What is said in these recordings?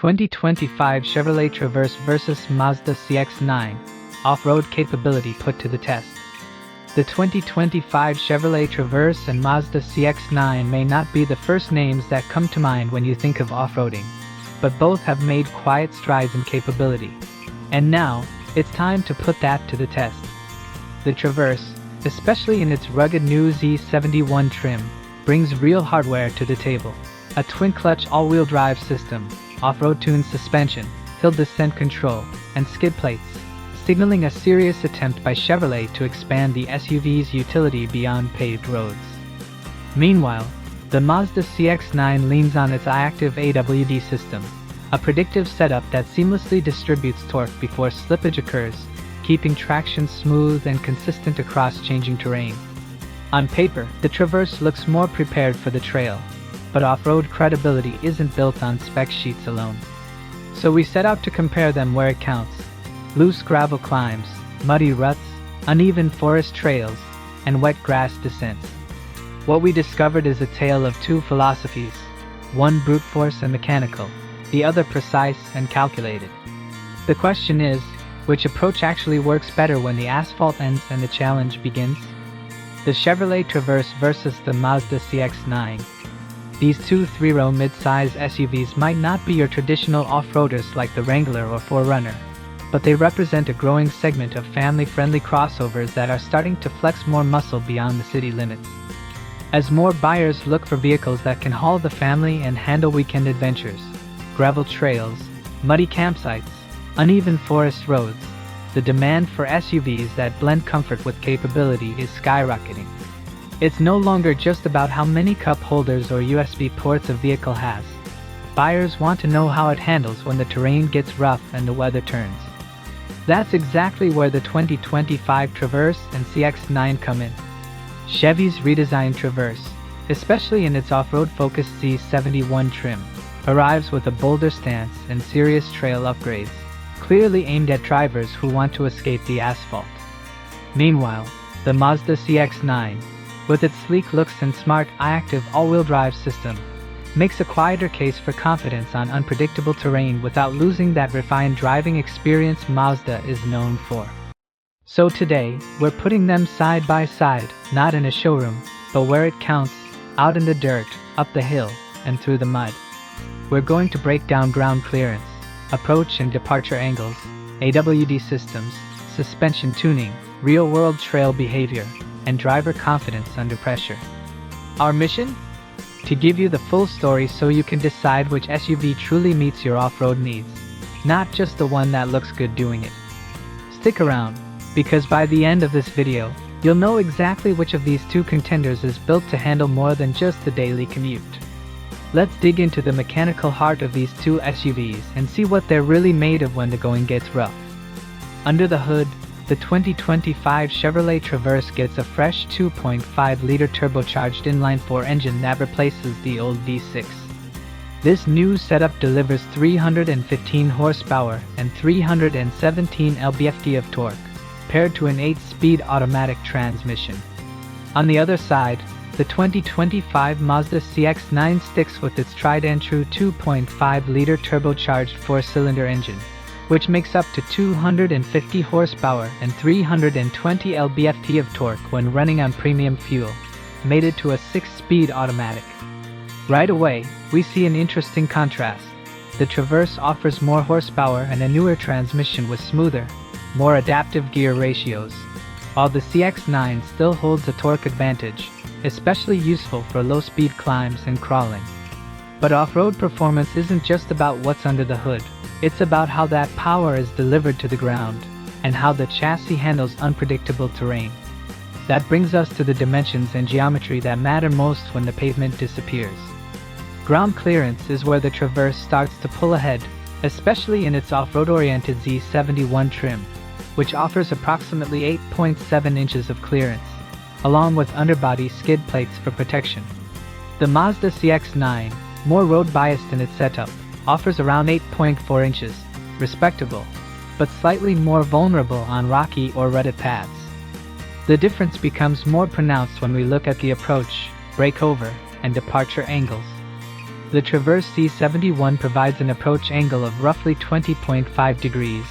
2025 Chevrolet Traverse vs Mazda CX-9, off-road capability put to the test. The 2025 Chevrolet Traverse and Mazda CX-9 may not be the first names that come to mind when you think of off-roading, but both have made quiet strides in capability. And now, it's time to put that to the test. The Traverse, especially in its rugged new Z71 trim, brings real hardware to the table. A twin-clutch all-wheel drive system, off-road tuned suspension, hill descent control, and skid plates, signaling a serious attempt by Chevrolet to expand the SUV's utility beyond paved roads. Meanwhile, the Mazda CX-9 leans on its iActive AWD system, a predictive setup that seamlessly distributes torque before slippage occurs, keeping traction smooth and consistent across changing terrain. On paper, the Traverse looks more prepared for the trail, but off-road credibility isn't built on spec sheets alone. So we set out to compare them where it counts: loose gravel climbs, muddy ruts, uneven forest trails, and wet grass descents. What we discovered is a tale of two philosophies, one brute force and mechanical, the other precise and calculated. The question is, which approach actually works better when the asphalt ends and the challenge begins? The Chevrolet Traverse versus the Mazda CX-9. These two three-row mid-size SUVs might not be your traditional off-roaders like the Wrangler or 4Runner, but they represent a growing segment of family-friendly crossovers that are starting to flex more muscle beyond the city limits. As more buyers look for vehicles that can haul the family and handle weekend adventures, gravel trails, muddy campsites, uneven forest roads, the demand for SUVs that blend comfort with capability is skyrocketing. It's no longer just about how many cup holders or USB ports a vehicle has. Buyers want to know how it handles when the terrain gets rough and the weather turns. That's exactly where the 2025 Traverse and CX-9 come in. Chevy's redesigned Traverse, especially in its off-road-focused Z71 trim, arrives with a bolder stance and serious trail upgrades, clearly aimed at drivers who want to escape the asphalt. Meanwhile, the Mazda CX-9, with its sleek looks and smart iActive all-wheel drive system, makes a quieter case for confidence on unpredictable terrain without losing that refined driving experience Mazda is known for. So today, we're putting them side by side, not in a showroom, but where it counts, out in the dirt, up the hill, and through the mud. We're going to break down ground clearance, approach and departure angles, AWD systems, suspension tuning, real-world trail behavior, and driver confidence under pressure. Our mission? To give you the full story so you can decide which SUV truly meets your off-road needs, not just the one that looks good doing it. Stick around, because by the end of this video, you'll know exactly which of these two contenders is built to handle more than just the daily commute. Let's dig into the mechanical heart of these two SUVs and see what they're really made of when the going gets rough. Under the hood, the 2025 Chevrolet Traverse gets a fresh 2.5-liter turbocharged inline-4 engine that replaces the old V6. This new setup delivers 315 horsepower and 317 lb-ft of torque, paired to an 8-speed automatic transmission. On the other side, the 2025 Mazda CX-9 sticks with its tried-and-true 2.5-liter turbocharged 4-cylinder engine, which makes up to 250 horsepower and 320 lb-ft of torque when running on premium fuel, mated to a 6-speed automatic. Right away, we see an interesting contrast. The Traverse offers more horsepower and a newer transmission with smoother, more adaptive gear ratios, while the CX-9 still holds a torque advantage, especially useful for low-speed climbs and crawling. But off-road performance isn't just about what's under the hood. It's about how that power is delivered to the ground, and how the chassis handles unpredictable terrain. That brings us to the dimensions and geometry that matter most when the pavement disappears. Ground clearance is where the Traverse starts to pull ahead, especially in its off-road-oriented Z71 trim, which offers approximately 8.7 inches of clearance, along with underbody skid plates for protection. The Mazda CX-9, more road-biased in its setup, offers around 8.4 inches, respectable, but slightly more vulnerable on rocky or rutted paths. The difference becomes more pronounced when we look at the approach, breakover, and departure angles. The Traverse C71 provides an approach angle of roughly 20.5 degrees,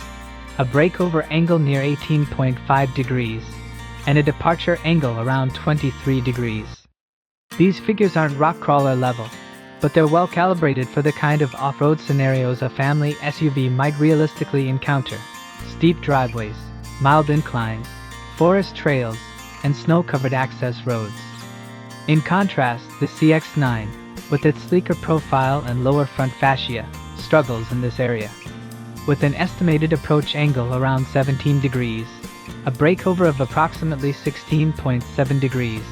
a breakover angle near 18.5 degrees, and a departure angle around 23 degrees. These figures aren't rock crawler level, but they're well calibrated for the kind of off-road scenarios a family SUV might realistically encounter: steep driveways, mild inclines, forest trails, and snow-covered access roads. In contrast, the CX-9, with its sleeker profile and lower front fascia, struggles in this area. With an estimated approach angle around 17 degrees, a breakover of approximately 16.7 degrees,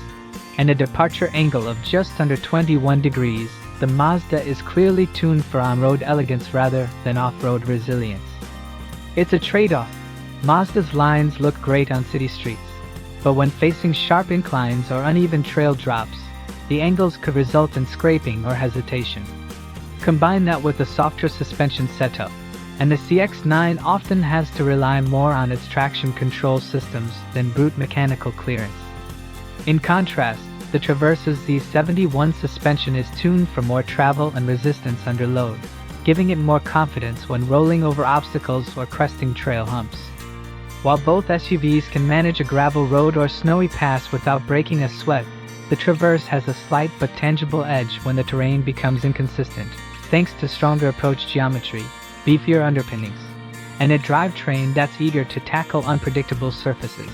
and a departure angle of just under 21 degrees, the Mazda is clearly tuned for on-road elegance rather than off-road resilience. It's a trade-off. Mazda's lines look great on city streets, but when facing sharp inclines or uneven trail drops, the angles could result in scraping or hesitation. Combine that with a softer suspension setup, and the CX-9 often has to rely more on its traction control systems than brute mechanical clearance. In contrast, the Traverse's Z71 suspension is tuned for more travel and resistance under load, giving it more confidence when rolling over obstacles or cresting trail humps. While both SUVs can manage a gravel road or snowy pass without breaking a sweat, the Traverse has a slight but tangible edge when the terrain becomes inconsistent, thanks to stronger approach geometry, beefier underpinnings, and a drivetrain that's eager to tackle unpredictable surfaces.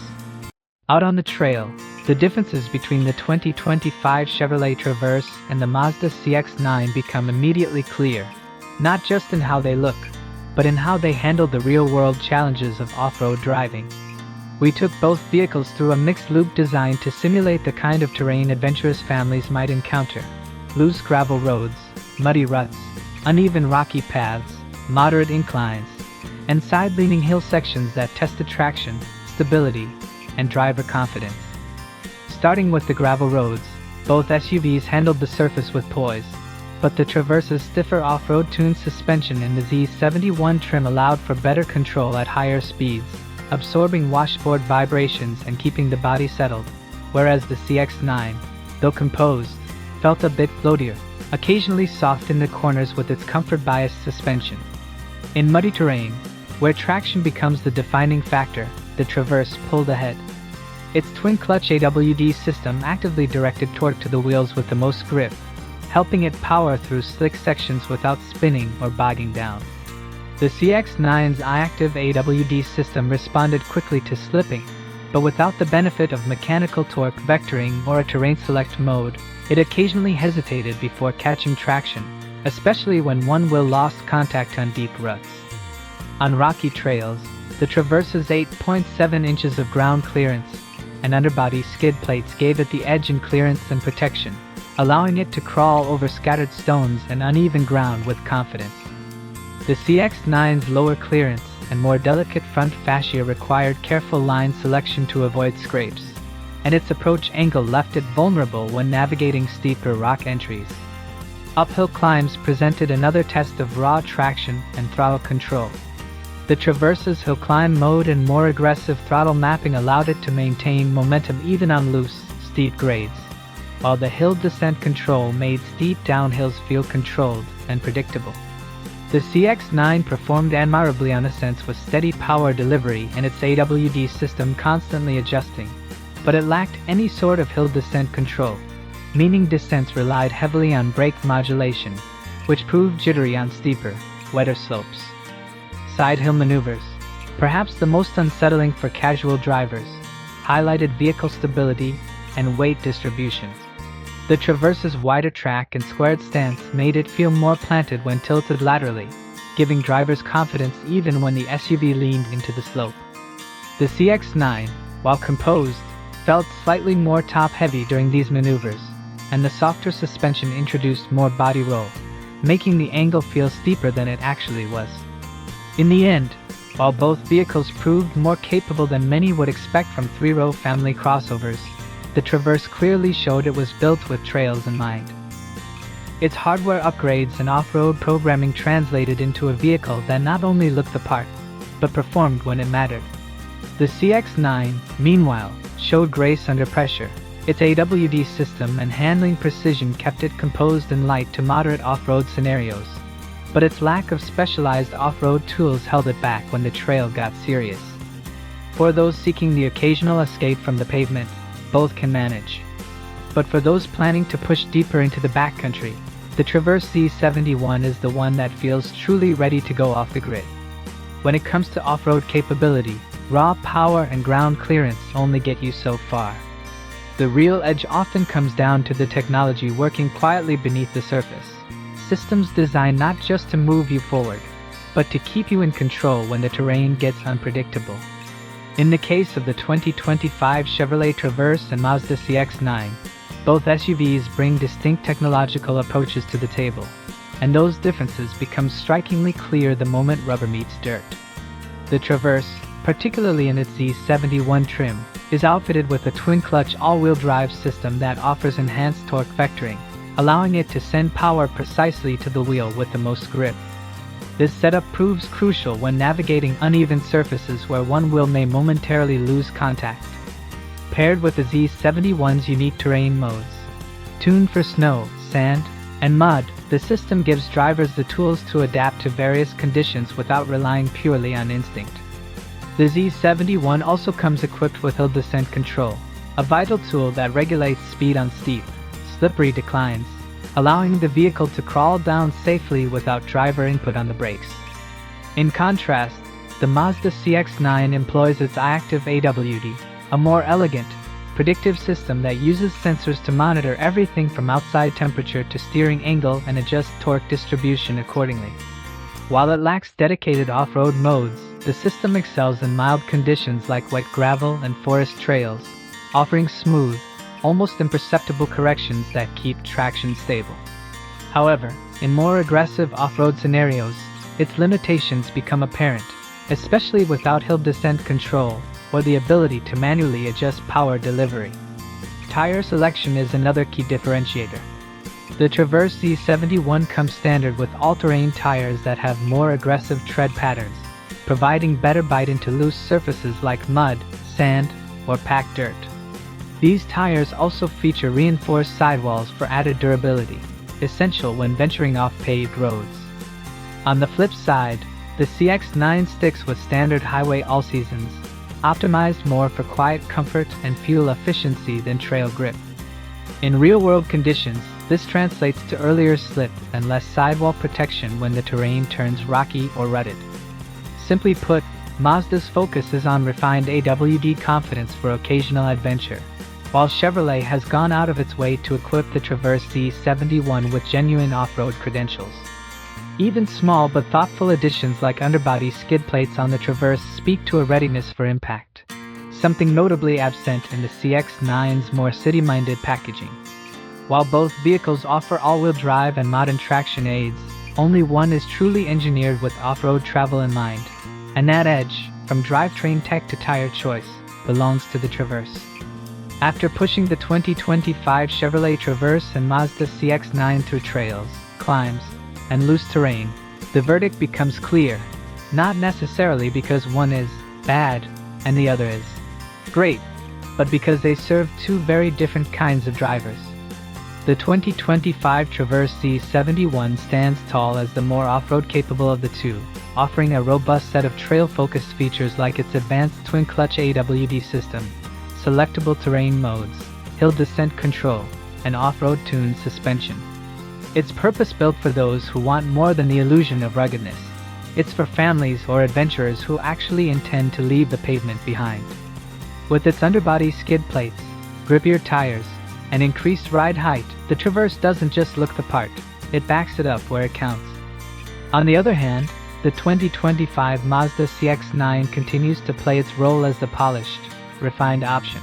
Out on the trail, the differences between the 2025 Chevrolet Traverse and the Mazda CX-9 become immediately clear, not just in how they look, but in how they handle the real-world challenges of off-road driving. We took both vehicles through a mixed-loop design to simulate the kind of terrain adventurous families might encounter: loose gravel roads, muddy ruts, uneven rocky paths, moderate inclines, and side-leaning hill sections that tested traction, stability, and driver confidence. Starting with the gravel roads, both SUVs handled the surface with poise, but the Traverse's stiffer off-road tuned suspension in the Z71 trim allowed for better control at higher speeds, absorbing washboard vibrations and keeping the body settled, whereas the CX-9, though composed, felt a bit floatier, occasionally soft in the corners with its comfort-biased suspension. In muddy terrain, where traction becomes the defining factor, the Traverse pulled ahead. Its twin-clutch AWD system actively directed torque to the wheels with the most grip, helping it power through slick sections without spinning or bogging down. The CX-9's iActive AWD system responded quickly to slipping, but without the benefit of mechanical torque vectoring or a terrain select mode, it occasionally hesitated before catching traction, especially when one wheel lost contact on deep ruts. On rocky trails, the Traverse's 8.7 inches of ground clearance and underbody skid plates gave it the edge in clearance and protection, allowing it to crawl over scattered stones and uneven ground with confidence. The CX-9's lower clearance and more delicate front fascia required careful line selection to avoid scrapes, and its approach angle left it vulnerable when navigating steeper rock entries. Uphill climbs presented another test of raw traction and throttle control. The Traverse's hill climb mode and more aggressive throttle mapping allowed it to maintain momentum even on loose, steep grades, while the hill descent control made steep downhills feel controlled and predictable. The CX-9 performed admirably on ascents with steady power delivery and its AWD system constantly adjusting, but it lacked any sort of hill descent control, meaning descents relied heavily on brake modulation, which proved jittery on steeper, wetter slopes. Side hill maneuvers, perhaps the most unsettling for casual drivers, highlighted vehicle stability and weight distribution. The Traverse's wider track and squared stance made it feel more planted when tilted laterally, giving drivers confidence even when the SUV leaned into the slope. The CX-9, while composed, felt slightly more top-heavy during these maneuvers, and the softer suspension introduced more body roll, making the angle feel steeper than it actually was. In the end, while both vehicles proved more capable than many would expect from three-row family crossovers, the Traverse clearly showed it was built with trails in mind. Its hardware upgrades and off-road programming translated into a vehicle that not only looked the part, but performed when it mattered. The CX-9, meanwhile, showed grace under pressure, Its AWD system and handling precision kept it composed in light to moderate off-road scenarios, but its lack of specialized off-road tools held it back when the trail got serious. For those seeking the occasional escape from the pavement, both can manage. But for those planning to push deeper into the backcountry, the Traverse Z71 is the one that feels truly ready to go off the grid. When it comes to off-road capability, raw power and ground clearance only get you so far. The real edge often comes down to the technology working quietly beneath the surface. Systems designed not just to move you forward, but to keep you in control when the terrain gets unpredictable. In the case of the 2025 Chevrolet Traverse and Mazda CX-9, both SUVs bring distinct technological approaches to the table, and those differences become strikingly clear the moment rubber meets dirt. The Traverse, particularly in its Z71 trim, is outfitted with a twin-clutch all-wheel drive system that offers enhanced torque vectoring, allowing it to send power precisely to the wheel with the most grip. This setup proves crucial when navigating uneven surfaces where one wheel may momentarily lose contact. Paired with the Z71's unique terrain modes, tuned for snow, sand, and mud, the system gives drivers the tools to adapt to various conditions without relying purely on instinct. The Z71 also comes equipped with hill descent control, a vital tool that regulates speed on steep, slippery declines, allowing the vehicle to crawl down safely without driver input on the brakes. In contrast, the Mazda CX-9 employs its iActive AWD, a more elegant, predictive system that uses sensors to monitor everything from outside temperature to steering angle and adjust torque distribution accordingly. While it lacks dedicated off-road modes, the system excels in mild conditions like wet gravel and forest trails, offering smooth, almost imperceptible corrections that keep traction stable. However, in more aggressive off-road scenarios, its limitations become apparent, especially without hill descent control or the ability to manually adjust power delivery. Tire selection is another key differentiator. The Traverse Z71 comes standard with all-terrain tires that have more aggressive tread patterns, providing better bite into loose surfaces like mud, sand, or packed dirt. These tires also feature reinforced sidewalls for added durability, essential when venturing off paved roads. On the flip side, the CX-9 sticks with standard highway all-seasons, optimized more for quiet comfort and fuel efficiency than trail grip. In real-world conditions, this translates to earlier slip and less sidewall protection when the terrain turns rocky or rutted. Simply put, Mazda's focus is on refined AWD confidence for occasional adventure, while Chevrolet has gone out of its way to equip the Traverse Z71 with genuine off-road credentials. Even small but thoughtful additions like underbody skid plates on the Traverse speak to a readiness for impact, something notably absent in the CX-9's more city-minded packaging. While both vehicles offer all-wheel drive and modern traction aids, only one is truly engineered with off-road travel in mind, and that edge, from drivetrain tech to tire choice, belongs to the Traverse. After pushing the 2025 Chevrolet Traverse and Mazda CX-9 through trails, climbs, and loose terrain, the verdict becomes clear, not necessarily because one is bad and the other is great, but because they serve two very different kinds of drivers. The 2025 Traverse Z71 stands tall as the more off-road capable of the two, offering a robust set of trail-focused features like its advanced twin-clutch AWD system, selectable terrain modes, hill descent control, and off-road tuned suspension. It's purpose-built for those who want more than the illusion of ruggedness. It's for families or adventurers who actually intend to leave the pavement behind. With its underbody skid plates, grippier tires, and increased ride height, the Traverse doesn't just look the part, it backs it up where it counts. On the other hand, the 2025 Mazda CX-9 continues to play its role as the polished, refined option.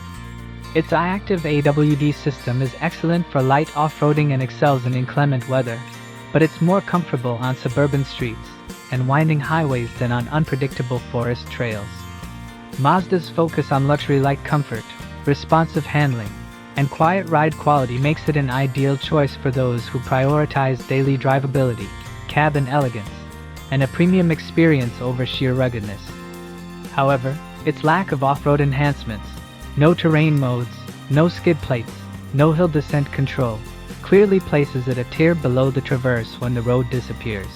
Its iActive AWD system is excellent for light off-roading and excels in inclement weather, but it's more comfortable on suburban streets and winding highways than on unpredictable forest trails. Mazda's focus on luxury-like comfort, responsive handling, and quiet ride quality makes it an ideal choice for those who prioritize daily drivability, cabin elegance, and a premium experience over sheer ruggedness. However, its lack of off-road enhancements, no terrain modes, no skid plates, no hill descent control, clearly places it a tier below the Traverse when the road disappears.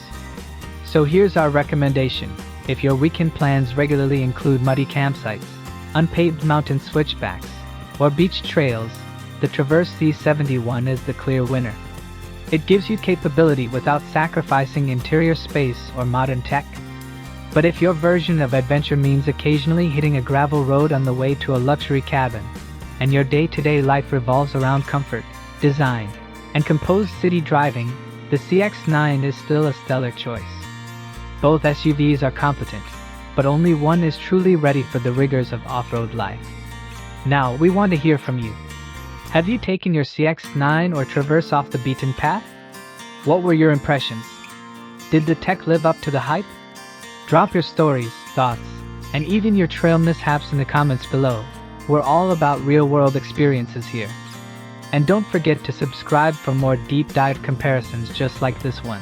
So here's our recommendation. If your weekend plans regularly include muddy campsites, unpaved mountain switchbacks, or beach trails, the Traverse C71 is the clear winner. It gives you capability without sacrificing interior space or modern tech. But if your version of adventure means occasionally hitting a gravel road on the way to a luxury cabin, and your day-to-day life revolves around comfort, design, and composed city driving, the CX-9 is still a stellar choice. Both SUVs are competent, but only one is truly ready for the rigors of off-road life. Now, we want to hear from you. Have you taken your CX-9 or Traverse off the beaten path? What were your impressions? Did the tech live up to the hype? Drop your stories, thoughts, and even your trail mishaps in the comments below. We're all about real-world experiences here. And don't forget to subscribe for more deep-dive comparisons just like this one.